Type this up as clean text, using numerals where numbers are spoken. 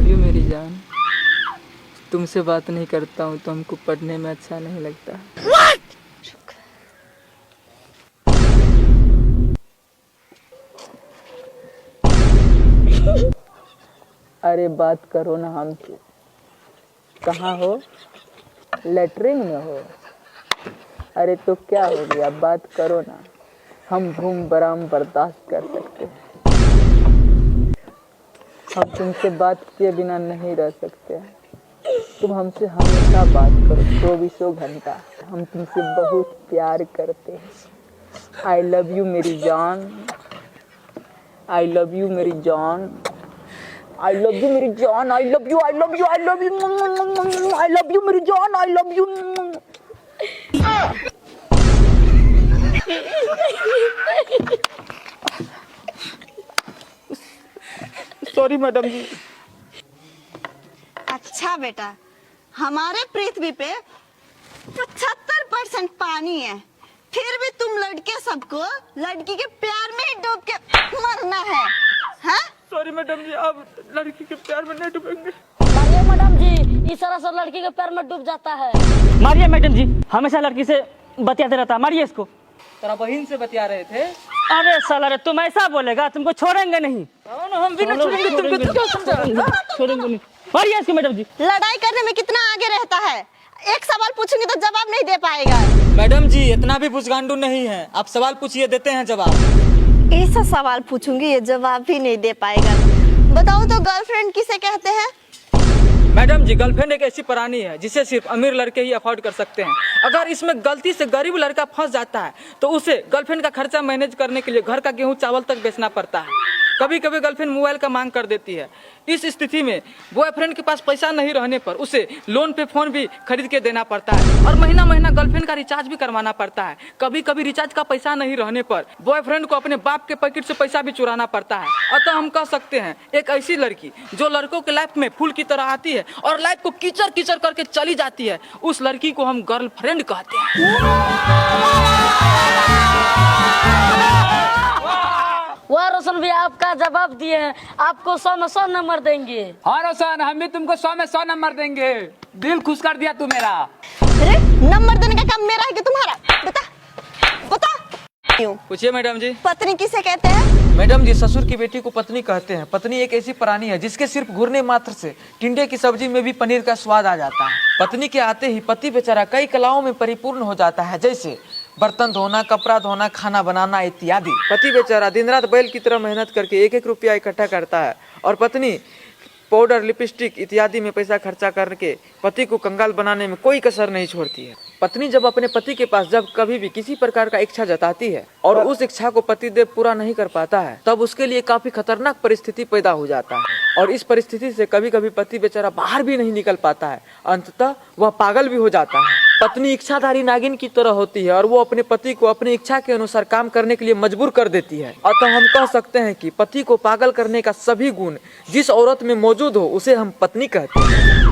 You मेरी जान। तुमसे बात नहीं करता हूँ तो हमको पढ़ने में अच्छा नहीं लगता। अरे बात करो ना हमसे। कहाँ हो? लेटरिन में हो? अरे तो क्या हो गया, बात करो ना। हम घूम बराम बर्दाश्त कर सकते हैं। हम तुमसे बात किए बिना नहीं रह सकते। तुम हमसे हमेशा बात करो, 24 घंटा। हम तुमसे बहुत प्यार करते हैं। आई लव यू मेरी जान। आई लव यू मेरी जान। आई लव यू मेरी जान। I love you, I love you, I love you, I love you मेरी जान। I love you. Sorry madam ji. अच्छा बेटा, हमारे पृथ्वी पे 75% पानी है, फिर भी तुम लड़के सबको लड़की के प्यार में ही डूब के मरना है, हाँ? सॉरी मैडम जी, आप लड़की के प्यार में नहीं डूबेंगे। मारिए मैडम जी, इस तरह से लड़की के प्यार में डूब जाता है। मारिए मैडम जी, हमेशा लड़की से बतियाते रहता है, मारिए इसको। तेरा बहन से बतिया रहे थे। अरे साला रे, तुम ऐसा बोलेगा, तुमको छोड़ेंगे नहीं। हम भी नहीं छोड़ेंगे तुमको। तुम क्या समझा? छोड़ेंगे नहीं। मारिए इसको मैडम जी। लड़ाई करने में कितना आगे रहता है। एक सवाल पूछेंगे तो जवाब नहीं दे पाएगा। मैडम जी इतना भी भुजगांडू नहीं है, आप सवाल पूछिए, देते हैं जवाब। ऐसा सवाल पूछूंगी ये जवाब भी नहीं दे पाएगा। बताओ तो गर्लफ्रेंड किसे कहते हैं? मैडम जी गर्लफ्रेंड एक ऐसी प्राणी है जिसे सिर्फ अमीर लड़के ही अफोर्ड कर सकते हैं। अगर इसमें गलती से गरीब लड़का फंस जाता है तो उसे गर्लफ्रेंड का खर्चा मैनेज करने के लिए घर का गेहूं चावल तक बेचना पड़ता है। कभी कभी गर्लफ्रेंड मोबाइल का मांग कर देती है। इस स्थिति में बॉयफ्रेंड के पास पैसा नहीं रहने पर उसे लोन पे फोन भी खरीद के देना पड़ता है और महीना महीना गर्लफ्रेंड का रिचार्ज भी करवाना पड़ता है। कभी कभी रिचार्ज का पैसा नहीं रहने पर बॉयफ्रेंड को अपने बाप के पैकेट से पैसा भी चुराना पड़ता है। अतः हम कह सकते हैं एक ऐसी लड़की जो लड़कों के लाइफ में फूल की तरह आती है और लाइफ को कीचड़ कीचड़ करके चली जाती है, उस लड़की को हम गर्लफ्रेंड कहते हैं। वाह रोशन भैया, आपका जवाब दिए हैं, आपको 100 में 100 नंबर देंगे। हाँ रोशन, हम भी तुमको 100 में 100 नंबर देंगे। दिल खुश कर दिया तू मेरा। अरे नंबर देने का काम मेरा है कि तुम्हारा? बता बता। क्यों? पूछिए मैडम जी। पत्नी किसे कहते हैं? मैडम जी ससुर की बेटी को पत्नी कहते हैं। पत्नी एक ऐसी प्राणी है जिसके सिर्फ घूरने मात्र से टिंडे की सब्जी में भी पनीर का स्वाद आ जाता है। पत्नी के आते ही पति बेचारा कई कलाओं में परिपूर्ण हो जाता है, जैसे बर्तन धोना, कपड़ा धोना, खाना बनाना इत्यादि। पति बेचारा दिन रात बैल की तरह मेहनत करके एक एक रुपया इकट्ठा करता है और पत्नी पाउडर, लिपस्टिक इत्यादि में पैसा खर्चा करके पति को कंगाल बनाने में कोई कसर नहीं छोड़ती है। पत्नी जब अपने पति के पास जब कभी भी किसी प्रकार का इच्छा जताती है और उस इच्छा को पतिदेव पूरा नहीं कर पाता है, तब उसके लिए काफी खतरनाक परिस्थिति पैदा हो जाता है और इस परिस्थिति से कभी कभी पति बेचारा बाहर भी नहीं निकल पाता है। अंततः वह पागल भी हो जाता है। पत्नी इच्छाधारी नागिन की तरह होती है और वो अपने पति को अपनी इच्छा के अनुसार काम करने के लिए मजबूर कर देती है। अतः हम कह सकते हैं कि पति को पागल करने का सभी गुण जिस औरत में मौजूद हो उसे हम पत्नी कहते हैं।